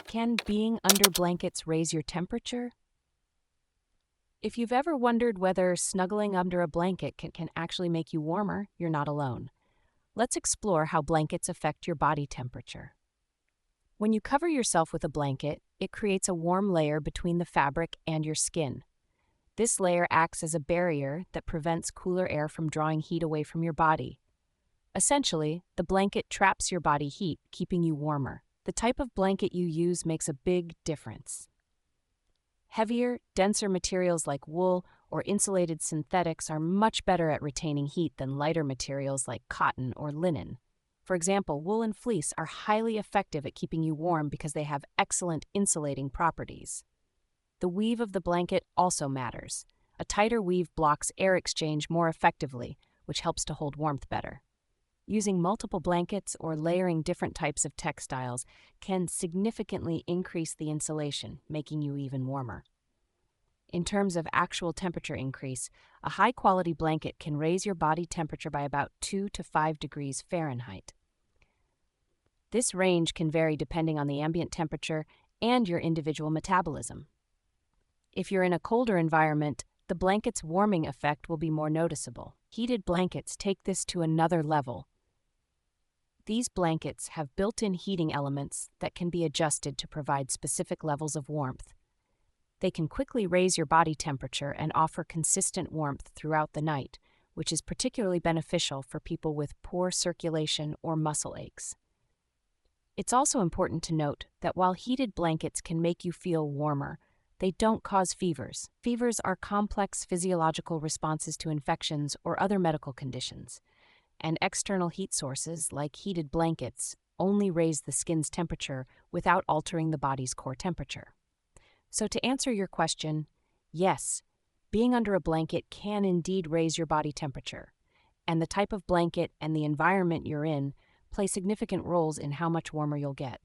Can being under blankets raise your temperature? If you've ever wondered whether snuggling under a blanket can actually make you warmer, you're not alone. Let's explore how blankets affect your body temperature. When you cover yourself with a blanket, it creates a warm layer between the fabric and your skin. This layer acts as a barrier that prevents cooler air from drawing heat away from your body. Essentially, the blanket traps your body heat, keeping you warmer. The type of blanket you use makes a big difference. Heavier, denser materials like wool or insulated synthetics are much better at retaining heat than lighter materials like cotton or linen. For example, wool and fleece are highly effective at keeping you warm because they have excellent insulating properties. The weave of the blanket also matters. A tighter weave blocks air exchange more effectively, which helps to hold warmth better. Using multiple blankets or layering different types of textiles can significantly increase the insulation, making you even warmer. In terms of actual temperature increase, a high-quality blanket can raise your body temperature by about 2 to 5 degrees Fahrenheit. This range can vary depending on the ambient temperature and your individual metabolism. If you're in a colder environment, the blanket's warming effect will be more noticeable. Heated blankets take this to another level. These blankets have built-in heating elements that can be adjusted to provide specific levels of warmth. They can quickly raise your body temperature and offer consistent warmth throughout the night, which is particularly beneficial for people with poor circulation or muscle aches. It's also important to note that while heated blankets can make you feel warmer, they don't cause fevers. Fevers are complex physiological responses to infections or other medical conditions, and external heat sources, like heated blankets, only raise the skin's temperature without altering the body's core temperature. So to answer your question, yes, being under a blanket can indeed raise your body temperature, and the type of blanket and the environment you're in play significant roles in how much warmer you'll get.